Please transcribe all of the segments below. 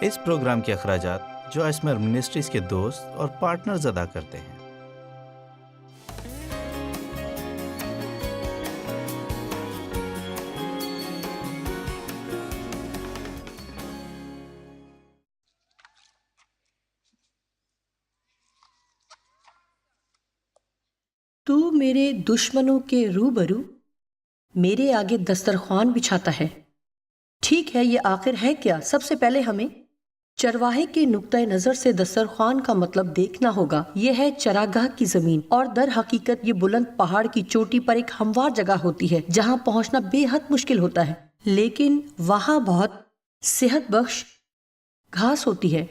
اس programme کے اخراجات جو اسمر منسٹریز کے دوست اور پارٹنرز ادا کرتے ہیں۔ تو میرے دشمنوں کے روبرو میرے آگے دسترخوان بچھاتا ہے۔ ٹھیک ہے، یہ آخر ہے کیا؟ سب سے پہلے ہمیں چرواہے کے نقطۂ نظر سے دسترخوان کا مطلب دیکھنا ہوگا۔ یہ ہے چراگاہ کی زمین، اور در حقیقت یہ بلند پہاڑ کی چوٹی پر ایک ہموار جگہ ہوتی ہے جہاں پہنچنا بے حد مشکل ہوتا ہے، لیکن وہاں بہت صحت بخش گھاس ہوتی ہے۔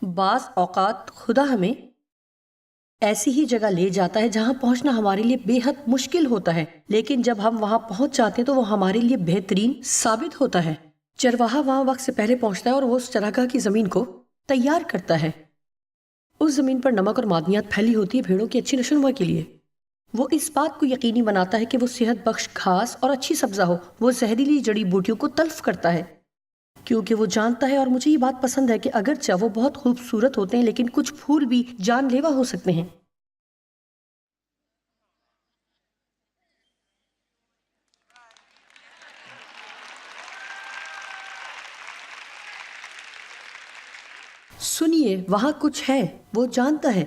بعض اوقات خدا ہمیں ایسی ہی جگہ لے جاتا ہے جہاں پہنچنا ہمارے لیے بے حد مشکل ہوتا ہے، لیکن جب ہم وہاں پہنچ جاتے ہیں تو وہ ہمارے لیے بہترین ثابت ہوتا ہے۔ چرواہا وہاں وقت سے پہلے پہنچتا ہے اور وہ اس چراگاہ کی زمین کو تیار کرتا ہے۔ اس زمین پر نمک اور معدنیات پھیلی ہوتی ہے بھیڑوں کی اچھی نشو و نما کے لیے۔ وہ اس بات کو یقینی بناتا ہے کہ وہ صحت بخش گھاس اور اچھی سبزہ ہو۔ وہ زہریلی جڑی بوٹیوں کو تلف کرتا ہے کیونکہ وہ جانتا ہے، اور مجھے یہ بات پسند ہے، کہ اگرچہ وہ بہت خوبصورت ہوتے ہیں لیکن کچھ پھول بھی جان لیوا ہو سکتے ہیں۔ سنیے، وہاں کچھ ہے۔ وہ جانتا ہے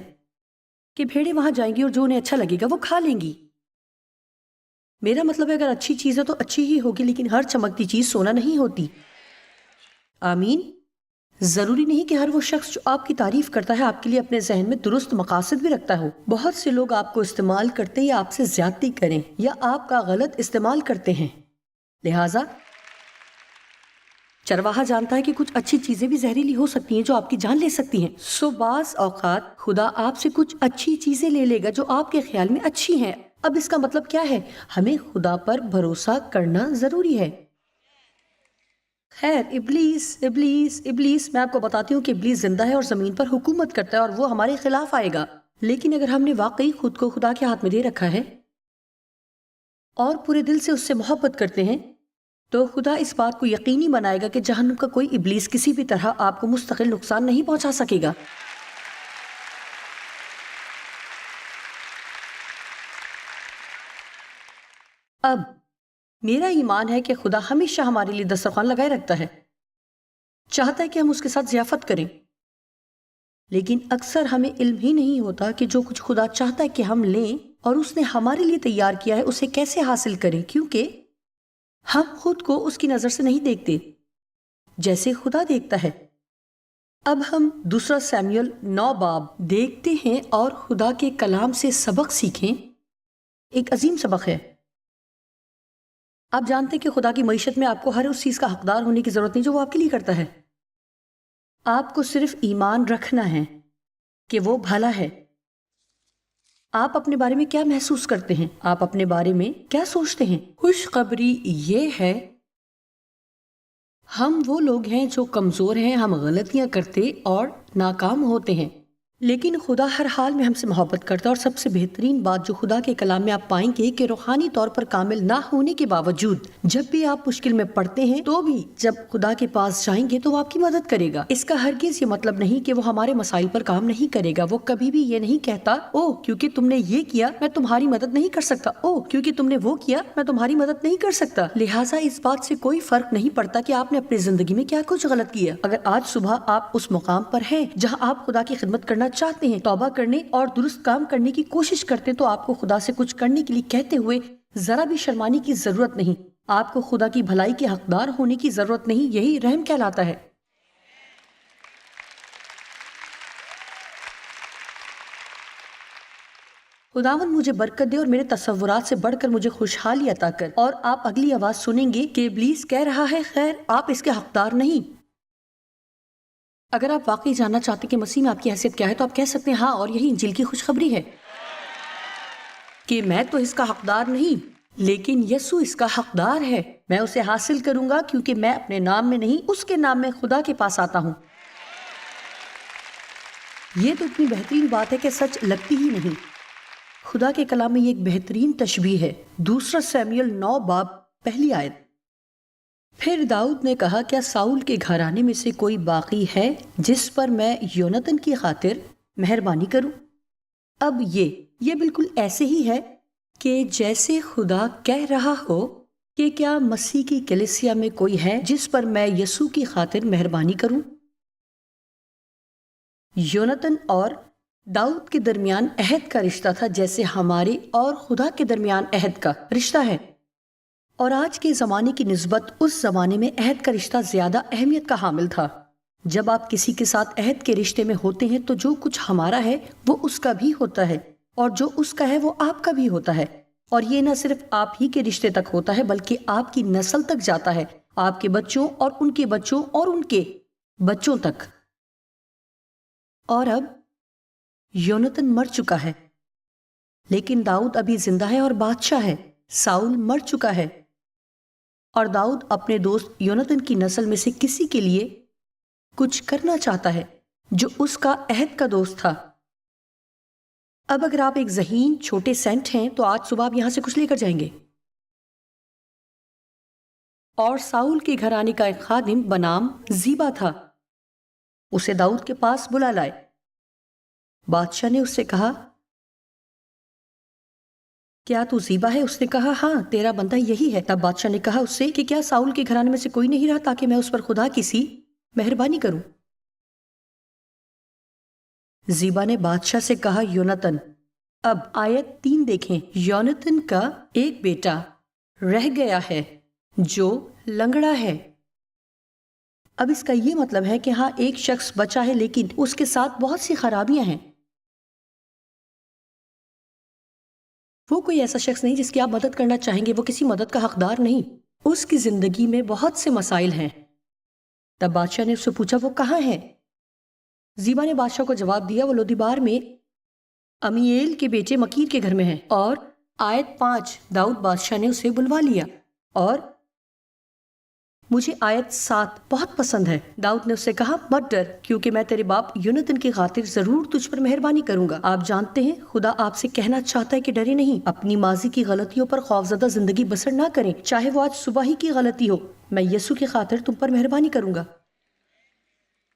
کہ بھیڑیں وہاں جائیں گی اور جو انہیں اچھا لگے گا وہ کھا لیں گی۔ میرا مطلب ہے اگر اچھی چیز ہے تو اچھی ہی ہوگی، لیکن ہر چمکتی چیز سونا نہیں ہوتی۔ آمین۔ ضروری نہیں کہ ہر وہ شخص جو آپ کی تعریف کرتا ہے آپ کے لیے اپنے ذہن میں درست مقاصد بھی رکھتا ہو۔ بہت سے لوگ آپ کو استعمال کرتے یا آپ سے زیادتی کریں یا آپ کا غلط استعمال کرتے ہیں۔ لہٰذا چرواہا جانتا ہے کہ کچھ اچھی چیزیں بھی زہریلی ہو سکتی ہیں جو آپ کی جان لے سکتی ہیں۔ سو بعض اوقات خدا آپ سے کچھ اچھی چیزیں لے لے گا جو آپ کے خیال میں اچھی ہیں۔ اب اس کا مطلب کیا ہے؟ ہمیں خدا پر بھروسہ کرنا ضروری ہے۔ خیر، ابلیس میں آپ کو بتاتی ہوں کہ ابلیس زندہ ہے اور زمین پر حکومت کرتا ہے اور وہ ہمارے خلاف آئے گا، لیکن اگر ہم نے واقعی خود کو خدا کے ہاتھ میں دے رکھا ہے اور پورے دل سے اس سے محبت کرتے ہیں تو خدا اس بات کو یقینی بنائے گا کہ جہنم کا کوئی ابلیس کسی بھی طرح آپ کو مستقل نقصان نہیں پہنچا سکے گا۔ اب میرا ایمان ہے کہ خدا ہمیشہ ہمارے لیے دسترخوان لگائے رکھتا ہے، چاہتا ہے کہ ہم اس کے ساتھ ضیافت کریں، لیکن اکثر ہمیں علم ہی نہیں ہوتا کہ جو کچھ خدا چاہتا ہے کہ ہم لیں اور اس نے ہمارے لیے تیار کیا ہے اسے کیسے حاصل کریں، کیونکہ ہم خود کو اس کی نظر سے نہیں دیکھتے جیسے خدا دیکھتا ہے۔ اب ہم 2 سیموئیل 9 باب دیکھتے ہیں اور خدا کے کلام سے سبق سیکھیں۔ ایک عظیم سبق ہے۔ آپ جانتے ہیں کہ خدا کی معیشت میں آپ کو ہر اس چیز کا حقدار ہونے کی ضرورت نہیں جو وہ آپ کے لیے کرتا ہے۔ آپ کو صرف ایمان رکھنا ہے کہ وہ بھلا ہے۔ آپ اپنے بارے میں کیا محسوس کرتے ہیں؟ آپ اپنے بارے میں کیا سوچتے ہیں؟ خوشخبری یہ ہے، ہم وہ لوگ ہیں جو کمزور ہیں، ہم غلطیاں کرتے اور ناکام ہوتے ہیں، لیکن خدا ہر حال میں ہم سے محبت کرتا ہے۔ اور سب سے بہترین بات جو خدا کے کلام میں آپ پائیں گے کہ روحانی طور پر کامل نہ ہونے کے باوجود جب بھی آپ مشکل میں پڑتے ہیں تو بھی جب خدا کے پاس جائیں گے تو وہ آپ کی مدد کرے گا۔ اس کا ہرگز یہ مطلب نہیں کہ وہ ہمارے مسائل پر کام نہیں کرے گا۔ وہ کبھی بھی یہ نہیں کہتا، او کیونکہ تم نے یہ کیا میں تمہاری مدد نہیں کر سکتا، او کیونکہ تم نے وہ کیا میں تمہاری مدد نہیں کر سکتا۔ لہٰذا اس بات سے کوئی فرق نہیں پڑتا کہ آپ نے اپنی زندگی میں کیا کچھ غلط کیا۔ اگر آج صبح آپ اس مقام پر ہیں جہاں آپ خدا کی خدمت کرنا چاہتے ہیں، توبہ کرنے اور درست کام کرنے کی کوشش کرتے ہیں، تو آپ کو خدا سے کچھ کرنے کے لیے کہتے ہوئے ذرا بھی شرمانے کی ضرورت نہیں۔ آپ کو خدا کی بھلائی کے حقدار ہونے کی ضرورت نہیں، یہی رحم کہلاتا ہے۔ خداوند مجھے برکت دے اور میرے تصورات سے بڑھ کر مجھے خوشحالی عطا کر۔ اور آپ اگلی آواز سنیں گے کہ ابلیس کہہ رہا ہے، خیر آپ اس کے حقدار نہیں۔ اگر آپ واقعی جاننا چاہتے ہیں کہ مسیح میں آپ کی حیثیت کیا ہے تو آپ کہہ سکتے ہیں ہاں، اور یہی انجیل کی خوشخبری ہے کہ میں تو اس کا حقدار نہیں، لیکن یسوع اس کا حقدار ہے۔ میں اسے حاصل کروں گا کیونکہ میں اپنے نام میں نہیں، اس کے نام میں خدا کے پاس آتا ہوں۔ یہ تو اتنی بہترین بات ہے کہ سچ لگتی ہی نہیں۔ خدا کے کلام میں یہ ایک بہترین تشبیہ ہے۔ 2 سیموئیل 9 باب 1 آیت۔ پھر داؤد نے کہا کیا ساؤل کے گھرانے میں سے کوئی باقی ہے جس پر میں یونتن کی خاطر مہربانی کروں؟ اب یہ بالکل ایسے ہی ہے کہ جیسے خدا کہہ رہا ہو کہ کیا مسیح کی کلیسیا میں کوئی ہے جس پر میں یسوع کی خاطر مہربانی کروں؟ یونتن اور داؤد کے درمیان عہد کا رشتہ تھا جیسے ہمارے اور خدا کے درمیان عہد کا رشتہ ہے، اور آج کے زمانے کی نسبت اس زمانے میں عہد کا رشتہ زیادہ اہمیت کا حامل تھا۔ جب آپ کسی کے ساتھ عہد کے رشتے میں ہوتے ہیں تو جو کچھ ہمارا ہے وہ اس کا بھی ہوتا ہے، اور جو اس کا ہے وہ آپ کا بھی ہوتا ہے، اور یہ نہ صرف آپ ہی کے رشتے تک ہوتا ہے بلکہ آپ کی نسل تک جاتا ہے، آپ کے بچوں اور ان کے بچوں اور ان کے بچوں تک۔ اور اب یونتن مر چکا ہے، لیکن داؤد ابھی زندہ ہے اور بادشاہ ہے۔ ساؤل مر چکا ہے، اور داؤد اپنے دوست یونتن کی نسل میں سے کسی کے لیے کچھ کرنا چاہتا ہے جو اس کا عہد کا دوست تھا۔ اب اگر آپ ایک ذہین چھوٹے سینٹ ہیں تو آج صبح آپ یہاں سے کچھ لے کر جائیں گے، اور ساؤل کے گھرانے کا ایک خادم بنام زیبا تھا، اسے داؤد کے پاس بلا لائے۔ بادشاہ نے اس سے کہا کیا تو زیبا ہے؟ اس نے کہا ہاں، تیرا بندہ یہی ہے۔ تب بادشاہ نے کہا اس سے کہ کیا ساؤل کے گھرانے میں سے کوئی نہیں رہا تاکہ میں اس پر خدا کی سی مہربانی کروں؟ زیبا نے بادشاہ سے کہا یونتن۔ اب آیت 3 دیکھیں، یونتن کا ایک بیٹا رہ گیا ہے جو لنگڑا ہے۔ اب اس کا یہ مطلب ہے کہ ہاں ایک شخص بچا ہے لیکن اس کے ساتھ بہت سی خرابیاں ہیں۔ وہ کوئی ایسا شخص نہیں جس کی آپ مدد کرنا چاہیں گے، وہ کسی مدد کا حقدار نہیں، اس کی زندگی میں بہت سے مسائل ہیں۔ تب بادشاہ نے اس سے پوچھا وہ کہاں ہے؟ زیبا نے بادشاہ کو جواب دیا وہ لودیبار میں امییل کے بیٹے مکیر کے گھر میں ہے۔ اور آیت 5 داؤد بادشاہ نے اسے بلوا لیا، اور مجھے آیت 7 بہت پسند ہے۔ داؤد نے اس سے کہا مت ڈر، کیونکہ میں تیرے باپ یونتن کی خاطر ضرور تجھ پر مہربانی کروں گا۔ آپ جانتے ہیں خدا آپ سے کہنا چاہتا ہے کہ ڈرے نہیں، اپنی ماضی کی غلطیوں پر خوفزدہ زندگی بسر نہ کریں، چاہے وہ آج صبح ہی کی غلطی ہو۔ میں یسوع کی خاطر تم پر مہربانی کروں گا۔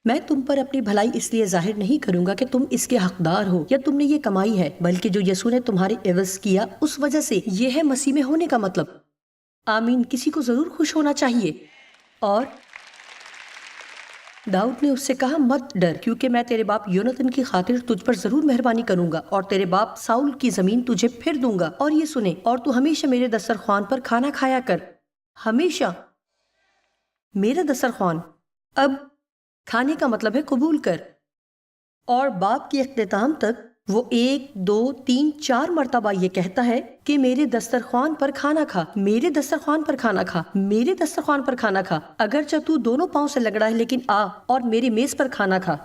میں تم پر اپنی بھلائی اس لیے ظاہر نہیں کروں گا کہ تم اس کے حقدار ہو یا تم نے یہ کمائی ہے، بلکہ جو یسوع نے تمہارے عوض کیا اس وجہ سے۔ یہ ہے مسیح میں ہونے کا مطلب۔ آمین۔ کسی کو ضرور خوش ہونا چاہیے۔ اور داؤد نے اس سے کہا مت ڈر، کیونکہ میں تیرے باپ یونتن کی خاطر تجھ پر ضرور مہربانی کروں گا، اور تیرے باپ ساؤل کی زمین تجھے پھر دوں گا۔ اور یہ سنے، اور تو ہمیشہ میرے دسترخوان پر کھانا کھایا کر۔ ہمیشہ میرا دسترخوان، اب کھانے کا مطلب ہے قبول کر۔ اور باب کے اختتام تک وہ 1 2 3 4 مرتبہ یہ کہتا ہے کہ میرے دسترخوان پر کھانا کھا، میرے دسترخوان پر کھانا کھا، میرے دسترخوان پر کھانا کھا۔ اگرچہ تو دونوں پاؤں سے لگڑا ہے لیکن آ اور میرے میز پر کھانا کھا۔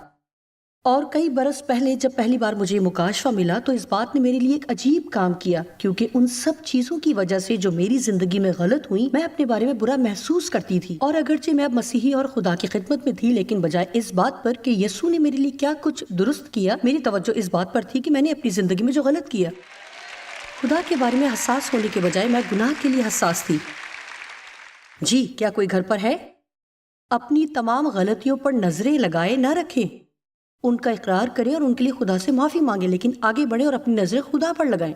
اور کئی برس پہلے جب پہلی بار مجھے مکاشفہ ملا تو اس بات نے میرے لیے ایک عجیب کام کیا، کیونکہ ان سب چیزوں کی وجہ سے جو میری زندگی میں غلط ہوئی میں اپنے بارے میں برا محسوس کرتی تھی۔ اور اگرچہ میں اب مسیحی اور خدا کی خدمت میں تھی، لیکن بجائے اس بات پر کہ یسوع نے میرے لیے کیا کچھ درست کیا، میری توجہ اس بات پر تھی کہ میں نے اپنی زندگی میں جو غلط کیا۔ خدا کے بارے میں حساس ہونے کے بجائے میں گناہ کے لیے حساس تھی۔ جی، کیا کوئی گھر پر ہے؟ اپنی تمام غلطیوں پر نظریں لگائے نہ رکھیں، ان کا اقرار کریں اور ان کے لیے خدا سے معافی مانگیں، لیکن آگے بڑھیں اور اپنی نظریں خدا پر لگائیں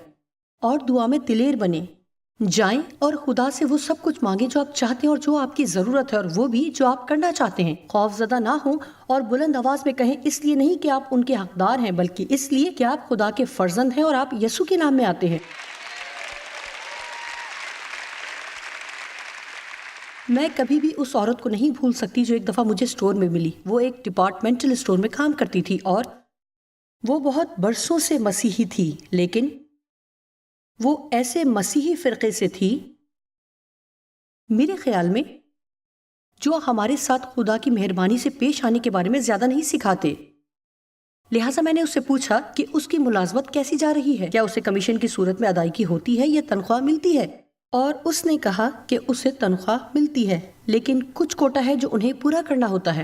اور دعا میں دلیر بنیں۔ جائیں اور خدا سے وہ سب کچھ مانگیں جو آپ چاہتے ہیں اور جو آپ کی ضرورت ہے، اور وہ بھی جو آپ کرنا چاہتے ہیں۔ خوف زدہ نہ ہوں اور بلند آواز میں کہیں، اس لیے نہیں کہ آپ ان کے حقدار ہیں، بلکہ اس لیے کہ آپ خدا کے فرزند ہیں اور آپ یسوع کے نام میں آتے ہیں۔ میں کبھی بھی اس عورت کو نہیں بھول سکتی جو ایک دفعہ مجھے اسٹور میں ملی۔ وہ ایک ڈپارٹمنٹل اسٹور میں کام کرتی تھی اور وہ بہت برسوں سے مسیحی تھی، لیکن وہ ایسے مسیحی فرقے سے تھی میرے خیال میں جو ہمارے ساتھ خدا کی مہربانی سے پیش آنے کے بارے میں زیادہ نہیں سکھاتے۔ لہٰذا میں نے اس سے پوچھا کہ اس کی ملازمت کیسی جا رہی ہے، کیا اسے کمیشن کی صورت میں ادائیگی ہوتی ہے یا تنخواہ ملتی ہے؟ اور اس نے کہا کہ اسے تنخواہ ملتی ہے، لیکن کچھ کوٹا ہے جو انہیں پورا کرنا ہوتا ہے،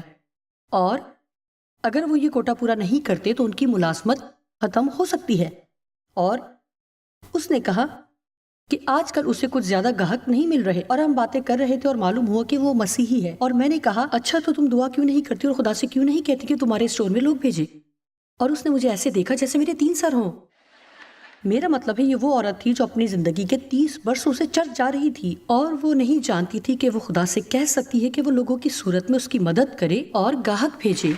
اور اگر وہ یہ کوٹا پورا نہیں کرتے تو ان کی ملازمت ختم ہو سکتی ہے۔ اور اس نے کہا کہ آج کل اسے کچھ زیادہ گاہک نہیں مل رہے، اور ہم باتیں کر رہے تھے اور معلوم ہوا کہ وہ مسیحی ہے، اور میں نے کہا اچھا تو تم دعا کیوں نہیں کرتی اور خدا سے کیوں نہیں کہتی کہ تمہارے اسٹور میں لوگ بھیجے؟ اور اس نے مجھے ایسے دیکھا جیسے میرے 3 سر ہوں۔ میرا مطلب ہے یہ وہ عورت تھی جو اپنی زندگی کے 30 برسوں سے چرچ جا رہی تھی، اور وہ نہیں جانتی تھی کہ وہ خدا سے کہہ سکتی ہے کہ وہ لوگوں کی صورت میں اس کی مدد کرے اور گاہک بھیجے۔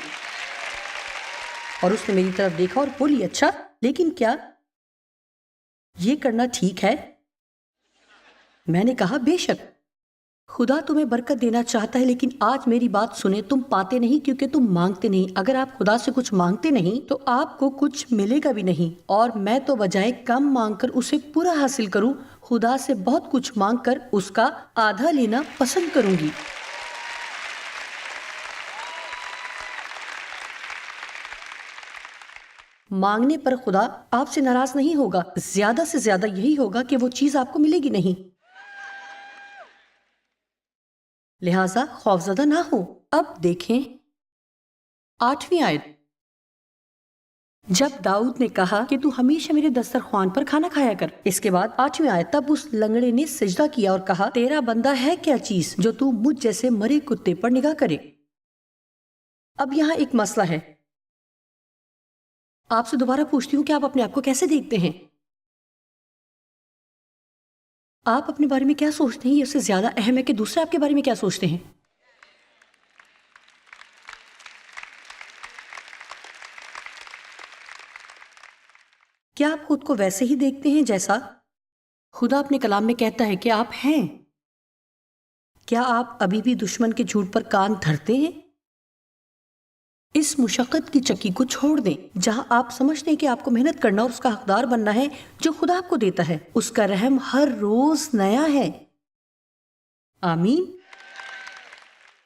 اور اس نے میری طرف دیکھا اور بولی اچھا لیکن کیا یہ کرنا ٹھیک ہے؟ میں نے کہا بے شک، خدا تمہیں برکت دینا چاہتا ہے، لیکن آج میری بات سنیں، تم پاتے نہیں کیونکہ تم مانگتے نہیں۔ اگر آپ خدا سے کچھ مانگتے نہیں تو آپ کو کچھ ملے گا بھی نہیں، اور میں تو بجائے کم مانگ کر اسے پورا حاصل کروں، خدا سے بہت کچھ مانگ کر اس کا آدھا لینا پسند کروں گی۔ مانگنے پر خدا آپ سے ناراض نہیں ہوگا، زیادہ سے زیادہ یہی ہوگا کہ وہ چیز آپ کو ملے گی نہیں، لہٰذا خوفزدہ نہ ہو۔ اب دیکھیں 8ویں آیت۔ جب داؤد نے کہا کہ تو ہمیشہ میرے دسترخوان پر کھانا کھایا کر، اس کے بعد 8ویں آیت، تب اس لنگڑے نے سجدہ کیا اور کہا تیرا بندہ ہے کیا چیز جو تو مجھ جیسے مرے کتے پر نگاہ کرے۔ اب یہاں ایک مسئلہ ہے، آپ سے دوبارہ پوچھتی ہوں کہ آپ اپنے آپ کو کیسے دیکھتے ہیں؟ آپ اپنے بارے میں کیا سوچتے ہیں؟ یہ اس سے زیادہ اہم ہے کہ دوسرے آپ کے بارے میں کیا سوچتے ہیں۔ کیا آپ خود کو ویسے ہی دیکھتے ہیں جیسا خدا اپنے کلام میں کہتا ہے کہ آپ ہیں؟ کیا آپ ابھی بھی دشمن کے جھوٹ پر کان دھرتے ہیں؟ اس مشقت کی چکی کو چھوڑ دیں، جہاں آپ سمجھتے ہیں کہ آپ کو محنت کرنا اور اس کا حقدار بننا ہے جو خدا آپ کو دیتا ہے۔ اس کا رحم ہر روز نیا ہے۔ آمین۔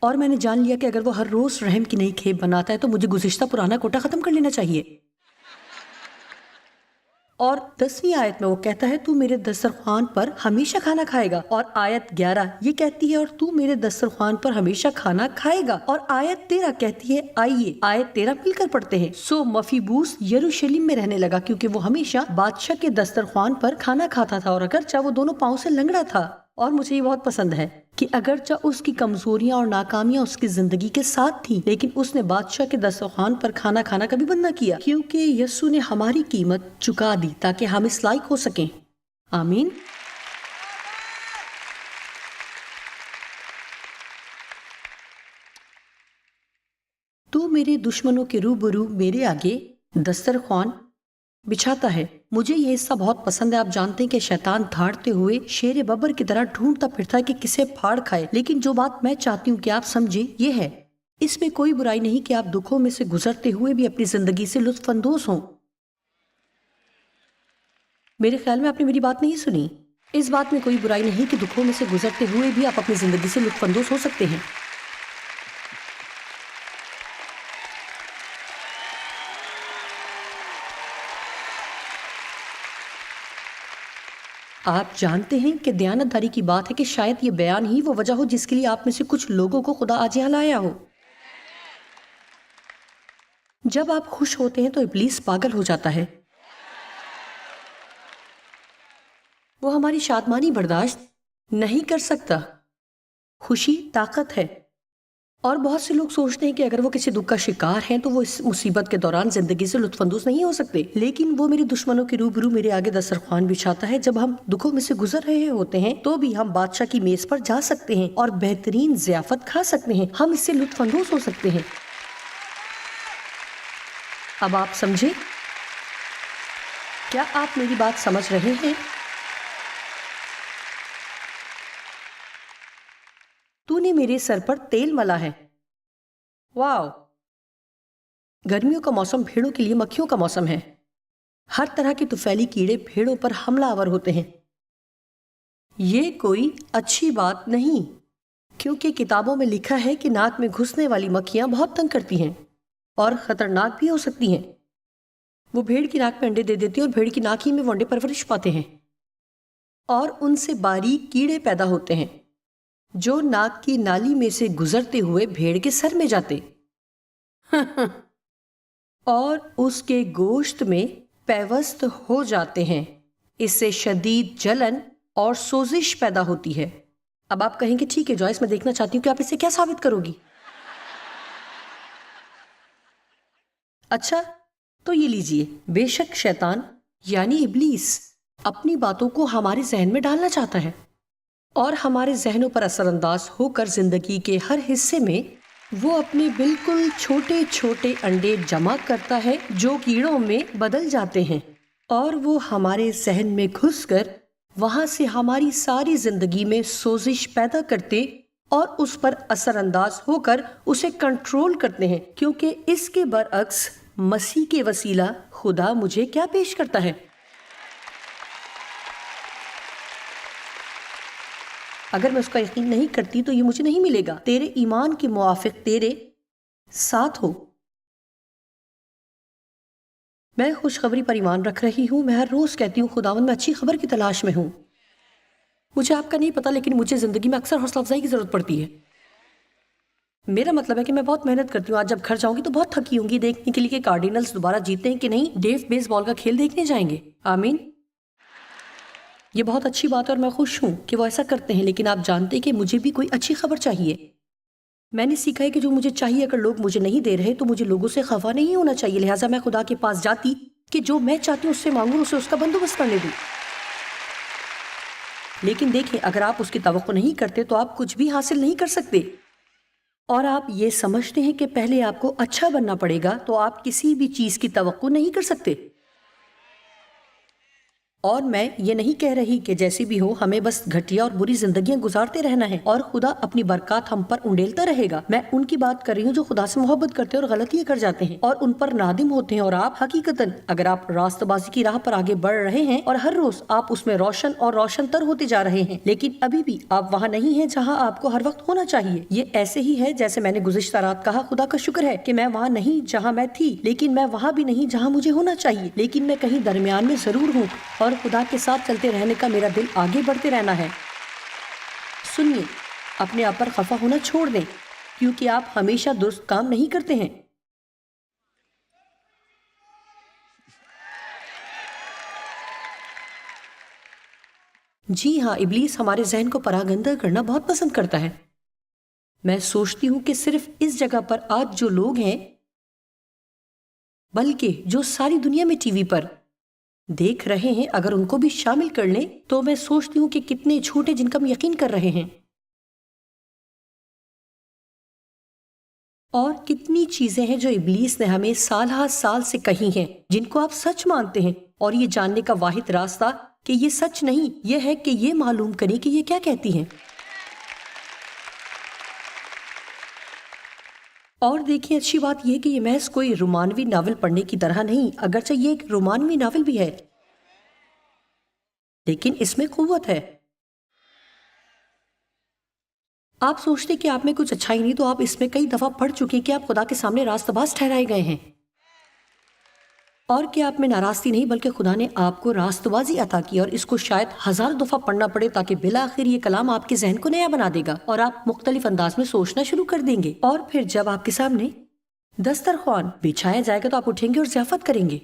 اور میں نے جان لیا کہ اگر وہ ہر روز رحم کی نئی کھیپ بناتا ہے تو مجھے گزشتہ پرانا کوٹا ختم کر لینا چاہیے۔ اور 10ویں آیت میں وہ کہتا ہے تو میرے دسترخوان پر ہمیشہ کھانا کھائے گا، اور آیت 11 یہ کہتی ہے اور تو میرے دسترخوان پر ہمیشہ کھانا کھائے گا، اور آیت 13 کہتی ہے آئیے آیت 13 مل کر پڑھتے ہیں۔ سو مفیبوس یروشلم میں رہنے لگا کیونکہ وہ ہمیشہ بادشاہ کے دسترخوان پر کھانا کھاتا تھا، اور اگرچہ وہ دونوں پاؤں سے لنگڑا تھا، اور مجھے یہ بہت پسند ہے کہ اگرچہ اس کی کمزوریاں اور ناکامیاں اس کی زندگی کے ساتھ تھیں، لیکن اس نے بادشاہ کے دسترخوان پر کھانا کھانا کبھی بند نہ کیا، کیونکہ یسوع نے ہماری قیمت چکا دی تاکہ ہم اس لائق ہو سکیں۔ آمین۔ تو میرے دشمنوں کے روبرو میرے آگے دسترخوان بچھاتا ہے۔ مجھے یہ حصہ بہت پسند ہے۔ آپ جانتے ہیں کہ شیطان دھاڑتے ہوئے شیر ببر کی طرح ڈھونڈتا پھرتا ہے کہ کسے پھاڑ کھائے، لیکن جو بات میں چاہتی ہوں کہ آپ سمجھیں یہ ہے، اس میں کوئی برائی نہیں کہ آپ دکھوں میں سے گزرتے ہوئے بھی اپنی زندگی سے لطف اندوز ہوں۔ میرے خیال میں آپ نے میری بات نہیں سنی۔ اس بات میں کوئی برائی نہیں کہ دکھوں میں سے گزرتے ہوئے بھی آپ اپنی زندگی سے لطف اندوز ہو سکتے ہیں۔ آپ جانتے ہیں کہ دیانتداری کی بات ہے کہ شاید یہ بیان ہی وہ وجہ ہو جس کے لیے آپ میں سے کچھ لوگوں کو خدا آج یہاں لایا ہو۔ جب آپ خوش ہوتے ہیں تو ابلیس پاگل ہو جاتا ہے۔ وہ ہماری شادمانی برداشت نہیں کر سکتا۔ خوشی طاقت ہے، اور بہت سے لوگ سوچتے ہیں کہ اگر وہ کسی دکھ کا شکار ہیں تو وہ اس مصیبت کے دوران زندگی سے لطف اندوز نہیں ہو سکتے، لیکن وہ میرے دشمنوں کے روبرو میرے آگے دسترخوان بچھاتا ہے۔ جب ہم دکھوں میں سے گزر رہے ہوتے ہیں تو بھی ہم بادشاہ کی میز پر جا سکتے ہیں اور بہترین ضیافت کھا سکتے ہیں، ہم اس سے لطف اندوز ہو سکتے ہیں۔ اب آپ سمجھیں؟ کیا آپ میری بات سمجھ رہے ہیں؟ تو نے میرے سر پر تیل ملا ہے۔ واو! گرمیوں کا موسم بھیڑوں کے لیے مکھیوں کا موسم ہے۔ ہر طرح کے طفیلی کیڑے بھیڑوں پر حملہ آور ہوتے ہیں۔ یہ کوئی اچھی بات نہیں، کیونکہ کتابوں میں لکھا ہے کہ ناک میں گھسنے والی مکھیاں بہت تنگ کرتی ہیں اور خطرناک بھی ہو سکتی ہیں۔ وہ بھیڑ کی ناک میں انڈے دے دیتی ہیں اور بھیڑ کی ناک ہی میں وہ انڈے پرورش پاتے ہیں، اور ان سے باریک کیڑے پیدا ہوتے ہیں جو ناک کی نالی میں سے گزرتے ہوئے بھیڑ کے سر میں جاتے اور اس کے گوشت میں پیوست ہو جاتے ہیں۔ اس سے شدید جلن اور سوزش پیدا ہوتی ہے۔ اب آپ کہیں گے ٹھیک ہے جوائس، میں دیکھنا چاہتی ہوں کہ آپ اسے کیا ثابت کرو گی۔ اچھا تو یہ لیجئے، بے شک شیطان یعنی ابلیس اپنی باتوں کو ہمارے ذہن میں ڈالنا چاہتا ہے اور ہمارے ذہنوں پر اثر انداز ہو کر زندگی کے ہر حصے میں وہ اپنے بالکل چھوٹے چھوٹے انڈے جمع کرتا ہے جو کیڑوں میں بدل جاتے ہیں، اور وہ ہمارے ذہن میں گھس کر وہاں سے ہماری ساری زندگی میں سوزش پیدا کرتے اور اس پر اثر انداز ہو کر اسے کنٹرول کرتے ہیں، کیونکہ اس کے برعکس مسیح کے وسیلہ خدا مجھے کیا پیش کرتا ہے؟ اگر میں اس کا یقین نہیں کرتی تو یہ مجھے نہیں ملے گا۔ تیرے ایمان کے موافق تیرے ساتھ ہو۔ میں خوشخبری پر ایمان رکھ رہی ہوں۔ میں ہر روز کہتی ہوں خداوند میں اچھی خبر کی تلاش میں ہوں۔ مجھے آپ کا نہیں پتا، لیکن مجھے زندگی میں اکثر حوصلہ افزائی کی ضرورت پڑتی ہے۔ میرا مطلب ہے کہ میں بہت محنت کرتی ہوں۔ آج جب گھر جاؤں گی تو بہت تھکی ہوں گی دیکھنے کے لیے کہ کارڈینلز دوبارہ جیتے ہیں کہ نہیں، ڈیو بیس بال کا کھیل دیکھنے جائیں گے۔ آمین۔ یہ بہت اچھی بات ہے اور میں خوش ہوں کہ وہ ایسا کرتے ہیں، لیکن آپ جانتے ہیں کہ مجھے بھی کوئی اچھی خبر چاہیے۔ میں نے سیکھا ہے کہ جو مجھے چاہیے اگر لوگ مجھے نہیں دے رہے تو مجھے لوگوں سے خفا نہیں ہونا چاہیے، لہٰذا میں خدا کے پاس جاتی کہ جو میں چاہتی ہوں اس سے مانگوں، اسے اس کا بندوبست کرنے دوں۔ لیکن دیکھیں، اگر آپ اس کی توقع نہیں کرتے تو آپ کچھ بھی حاصل نہیں کر سکتے، اور آپ یہ سمجھتے ہیں کہ پہلے آپ کو اچھا بننا پڑے گا تو آپ کسی بھی چیز کی توقع نہیں کر سکتے۔ اور میں یہ نہیں کہہ رہی کہ جیسی بھی ہو ہمیں بس گھٹیا اور بری زندگیاں گزارتے رہنا ہے اور خدا اپنی برکات ہم پر انڈیلتا رہے گا۔ میں ان کی بات کر رہی ہوں جو خدا سے محبت کرتے ہیں اور غلطیاں کر جاتے ہیں اور ان پر نادم ہوتے ہیں، اور آپ حقیقتاً اگر آپ راست بازی کی راہ پر آگے بڑھ رہے ہیں اور ہر روز آپ اس میں روشن اور روشن تر ہوتے جا رہے ہیں، لیکن ابھی بھی آپ وہاں نہیں ہیں جہاں آپ کو ہر وقت ہونا چاہیے۔ یہ ایسے ہی ہے جیسے میں نے گزشتہ رات کہا، خدا کا شکر ہے کہ میں وہاں نہیں جہاں میں تھی، لیکن میں وہاں بھی نہیں جہاں مجھے ہونا چاہیے، لیکن میں کہیں درمیان میں ضرور ہوں، اور خدا کے ساتھ چلتے رہنے کا میرا دل آگے بڑھتے رہنا ہے۔ سنیے، اپنے آپ پر خفا ہونا چھوڑ دیں، کیونکہ آپ ہمیشہ درست کام نہیں کرتے ہیں۔ جی ہاں، ابلیس ہمارے ذہن کو پراگندہ کرنا بہت پسند کرتا ہے۔ میں سوچتی ہوں کہ صرف اس جگہ پر آج جو لوگ ہیں، بلکہ جو ساری دنیا میں ٹی وی پر دیکھ رہے ہیں، اگر ان کو بھی شامل کر لیں تو میں سوچتی ہوں کہ کتنے جھوٹ ہیں جن کا ہم یقین کر رہے ہیں، اور کتنی چیزیں ہیں جو ابلیس نے ہمیں سال ہا سال سے کہی ہیں جن کو آپ سچ مانتے ہیں، اور یہ جاننے کا واحد راستہ کہ یہ سچ نہیں یہ ہے کہ یہ معلوم کریں کہ یہ کیا کہتی ہیں۔ اور دیکھیں، اچھی بات یہ کہ یہ محض کوئی رومانوی ناول پڑھنے کی طرح نہیں، اگرچہ یہ ایک رومانوی ناول بھی ہے، لیکن اس میں قوت ہے۔ آپ سوچتے کہ آپ میں کچھ اچھائی نہیں، تو آپ اس میں کئی دفعہ پڑھ چکے کہ آپ خدا کے سامنے راست باز ٹھہرائے گئے ہیں، اور کہ آپ میں ناراضگی نہیں بلکہ خدا نے آپ کو راست بازی عطا کی، اور اس کو شاید 1000 دفعہ پڑھنا پڑے تاکہ بالآخر یہ کلام آپ کے ذہن کو نیا بنا دے گا اور آپ مختلف انداز میں سوچنا شروع کر دیں گے، اور پھر جب آپ کے سامنے دسترخوان بچھایا جائے گا تو آپ اٹھیں گے اور ضیافت کریں گے۔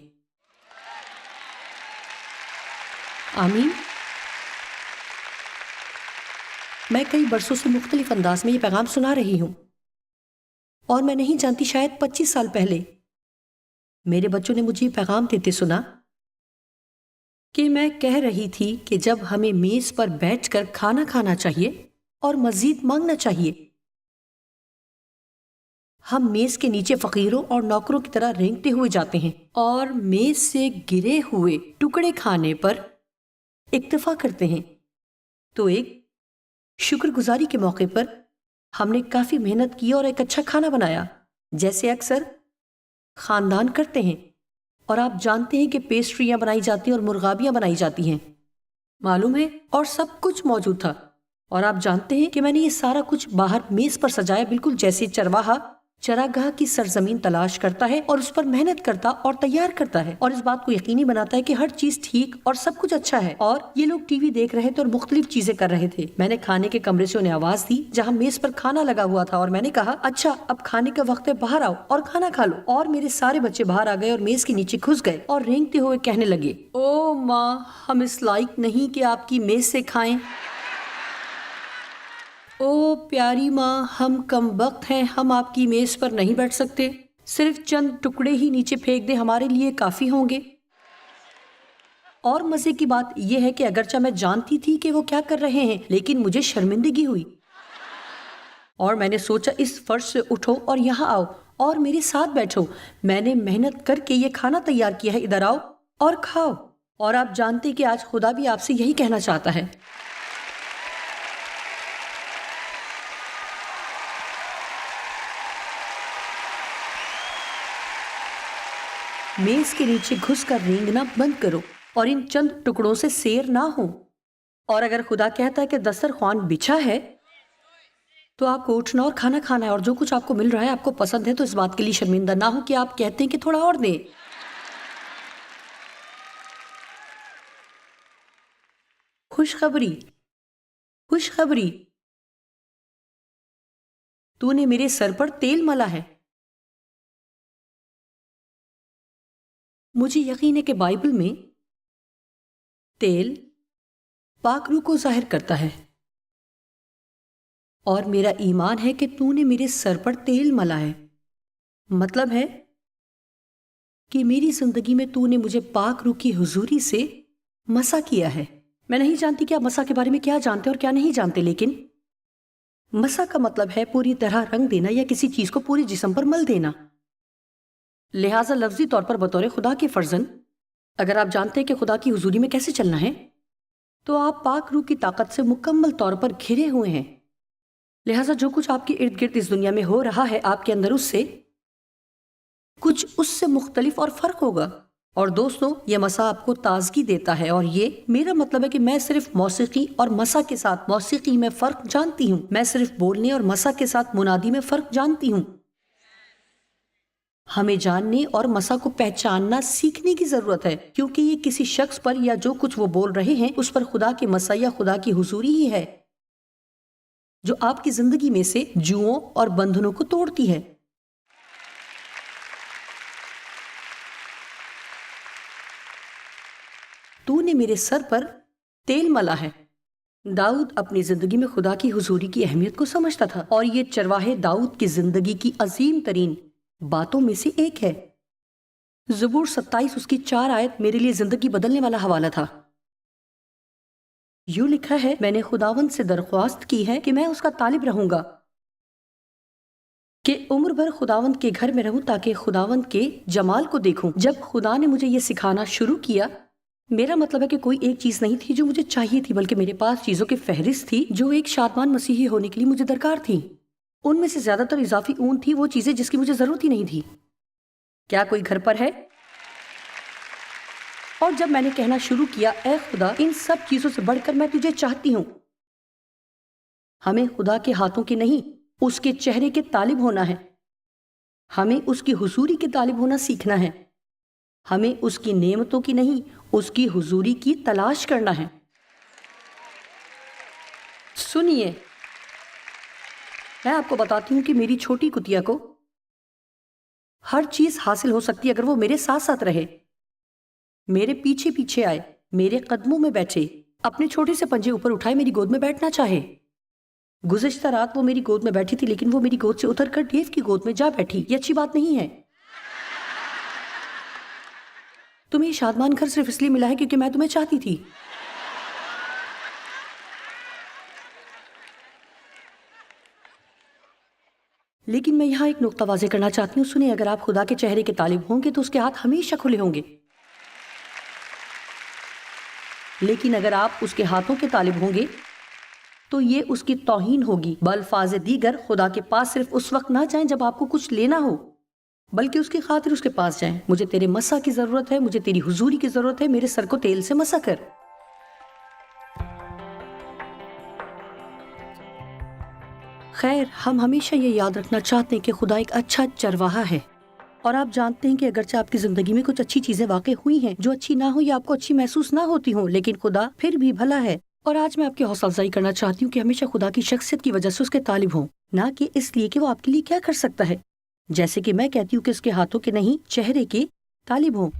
آمین۔ میں کئی برسوں سے مختلف انداز میں یہ پیغام سنا رہی ہوں، اور میں نہیں جانتی، شاید 25 سال پہلے میرے بچوں نے مجھے یہ پیغام دیتے سنا کہ میں کہہ رہی تھی کہ جب ہمیں میز پر بیٹھ کر کھانا کھانا چاہیے اور مزید مانگنا چاہیے، ہم میز کے نیچے فقیروں اور نوکروں کی طرح رینگتے ہوئے جاتے ہیں اور میز سے گرے ہوئے ٹکڑے کھانے پر اکتفا کرتے ہیں۔ تو ایک شکر گزاری کے موقع پر ہم نے کافی محنت کی اور ایک اچھا کھانا بنایا، جیسے اکثر خاندان کرتے ہیں، اور آپ جانتے ہیں کہ پیسٹریاں بنائی جاتی ہیں اور مرغابیاں بنائی جاتی ہیں، معلوم ہے، اور سب کچھ موجود تھا، اور آپ جانتے ہیں کہ میں نے یہ سارا کچھ باہر میز پر سجایا، بالکل جیسے چرواہا چراگاہ کی سرزمین تلاش کرتا ہے اور اس پر محنت کرتا اور تیار کرتا ہے اور اس بات کو یقینی بناتا ہے کہ ہر چیز ٹھیک اور سب کچھ اچھا ہے۔ اور یہ لوگ ٹی وی دیکھ رہے تھے اور مختلف چیزیں کر رہے تھے۔ میں نے کھانے کے کمرے سے انہیں آواز دی جہاں میز پر کھانا لگا ہوا تھا اور میں نے کہا اچھا اب کھانے کا وقت ہے، باہر آؤ اور کھانا کھا لو۔ اور میرے سارے بچے باہر آ گئے اور میز کے نیچے گھس گئے اور رینگتے ہوئے کہنے لگے، او ماں، ہم اس لائق نہیں کہ آپ کی میز سے کھائیں۔ او پیاری ماں، ہم کم وقت ہیں، ہم آپ کی میز پر نہیں بیٹھ سکتے، صرف چند ٹکڑے ہی نیچے پھینک دیں، ہمارے لیے کافی ہوں گے۔ اور مزے کی بات یہ ہے کہ اگرچہ میں جانتی تھی کہ وہ کیا کر رہے ہیں، لیکن مجھے شرمندگی ہوئی اور میں نے سوچا اس فرش سے اٹھو اور یہاں آؤ اور میرے ساتھ بیٹھو، میں نے محنت کر کے یہ کھانا تیار کیا ہے، ادھر آؤ اور کھاؤ۔ اور آپ جانتے کہ آج خدا بھی آپ سے یہی کہنا چاہتا ہے۔ میز کے نیچے گھس کر رینگنا بند کرو اور ان چند ٹکڑوں سے سیر نہ ہو۔ اور اگر خدا کہتا ہے کہ دسترخوان بچھا ہے تو آپ کو اٹھنا اور کھانا کھانا ہے، اور جو کچھ آپ کو مل رہا ہے آپ کو پسند ہے، تو اس بات کے لیے شرمندہ نہ ہو کہ آپ کہتے ہیں کہ تھوڑا اور دیں۔ خوشخبری، خوشخبری، تو نے میرے سر پر تیل ملا ہے۔ مجھے یقین ہے کہ بائبل میں تیل پاک روح کو ظاہر کرتا ہے، اور میرا ایمان ہے کہ تو نے میرے سر پر تیل ملا ہے، مطلب ہے کہ میری زندگی میں تو نے مجھے پاک روح کی حضوری سے مسح کیا ہے۔ میں نہیں جانتی کہ آپ مسح کے بارے میں کیا جانتے اور کیا نہیں جانتے، لیکن مسح کا مطلب ہے پوری طرح رنگ دینا یا کسی چیز کو پورے جسم پر مل دینا۔ لہٰذا لفظی طور پر بطور خدا کے فرزند، اگر آپ جانتے ہیں کہ خدا کی حضوری میں کیسے چلنا ہے، تو آپ پاک روح کی طاقت سے مکمل طور پر گھرے ہوئے ہیں۔ لہٰذا جو کچھ آپ کے ارد گرد اس دنیا میں ہو رہا ہے، آپ کے اندر اس سے کچھ اس سے مختلف اور فرق ہوگا۔ اور دوستوں، یہ مسح آپ کو تازگی دیتا ہے، اور یہ میرا مطلب ہے کہ میں صرف موسیقی اور مسح کے ساتھ موسیقی میں فرق جانتی ہوں، میں صرف بولنے اور مسح کے ساتھ منادی میں فرق جانتی ہوں۔ ہمیں جاننے اور مسح کو پہچاننا سیکھنے کی ضرورت ہے، کیونکہ یہ کسی شخص پر یا جو کچھ وہ بول رہے ہیں اس پر خدا کے مسح یا خدا کی حضوری ہی ہے جو آپ کی زندگی میں سے جوؤں اور بندھنوں کو توڑتی ہے۔ تو نے میرے سر پر تیل ملا ہے۔ داؤد اپنی زندگی میں خدا کی حضوری کی اہمیت کو سمجھتا تھا، اور یہ چرواہے داؤد کی زندگی کی عظیم ترین باتوں میں سے ایک ہے۔ زبور 27 اس کی 4 آیت میرے لیے زندگی بدلنے والا حوالہ تھا۔ یوں لکھا ہے، میں نے خداوند سے درخواست کی ہے کہ میں اس کا طالب رہوں گا، کہ عمر بھر خداوند کے گھر میں رہوں تاکہ خداوند کے جمال کو دیکھوں۔ جب خدا نے مجھے یہ سکھانا شروع کیا، میرا مطلب ہے کہ کوئی ایک چیز نہیں تھی جو مجھے چاہیے تھی، بلکہ میرے پاس چیزوں کی فہرست تھی جو ایک شادمان مسیحی ہونے کے لیے مجھے درکار تھی۔ ان میں سے زیادہ تر اضافی اون تھی، وہ چیزیں جس کی مجھے ضرورت ہی نہیں تھی۔ کیا کوئی گھر پر ہے؟ اور جب میں نے کہنا شروع کیا، اے خدا، ان سب چیزوں سے بڑھ کر میں تجھے چاہتی ہوں، ہمیں خدا کے ہاتھوں کے نہیں، اس کے چہرے کے طالب ہونا ہے۔ ہمیں اس کی حضوری کے طالب ہونا سیکھنا ہے۔ ہمیں اس کی نعمتوں کی نہیں، اس کی حضوری کی تلاش کرنا ہے۔ سنیے، میں آپ کو بتاتی ہوں کہ میری چھوٹی کتیا کو ہر چیز حاصل ہو سکتی ہے اگر وہ میرے ساتھ ساتھ رہے، میرے پیچھے پیچھے آئے، میرے قدموں میں بیٹھے، اپنے چھوٹے سے پنجے اوپر اٹھائے، میری گود میں بیٹھنا چاہے۔ گزشتہ رات وہ میری گود میں بیٹھی تھی، لیکن وہ میری گود سے اتر کر ڈیو کی گود میں جا بیٹھی۔ یہ اچھی بات نہیں ہے۔ تمہیں شادمان گھر صرف اس لیے ملا ہے کیونکہ میں تمہیں چاہتی تھی۔ لیکن میں یہاں ایک نقطہ واضح کرنا چاہتی ہوں، سنیں، اگر آپ خدا کے چہرے کے طالب ہوں گے تو اس کے ہاتھ ہمیشہ کھلے ہوں گے، لیکن اگر آپ اس کے ہاتھوں کے طالب ہوں گے تو یہ اس کی توہین ہوگی۔ بالفاظ دیگر، خدا کے پاس صرف اس وقت نہ جائیں جب آپ کو کچھ لینا ہو، بلکہ اس کی خاطر اس کے پاس جائیں۔ مجھے تیرے مسح کی ضرورت ہے، مجھے تیری حضوری کی ضرورت ہے، میرے سر کو تیل سے مسح کر۔ خیر، ہم ہمیشہ یہ یاد رکھنا چاہتے ہیں کہ خدا ایک اچھا چرواہا ہے، اور آپ جانتے ہیں کہ اگرچہ آپ کی زندگی میں کچھ اچھی چیزیں واقع ہوئی ہیں جو اچھی نہ ہو یا آپ کو اچھی محسوس نہ ہوتی ہوں، لیکن خدا پھر بھی بھلا ہے۔ اور آج میں آپ کی حوصلہ افزائی کرنا چاہتی ہوں کہ ہمیشہ خدا کی شخصیت کی وجہ سے اس کے طالب ہوں، نہ کہ اس لیے کہ وہ آپ کے لیے کیا کر سکتا ہے۔ جیسے کہ میں کہتی ہوں کہ اس کے ہاتھوں کے نہیں، چہرے کے طالب ہوں۔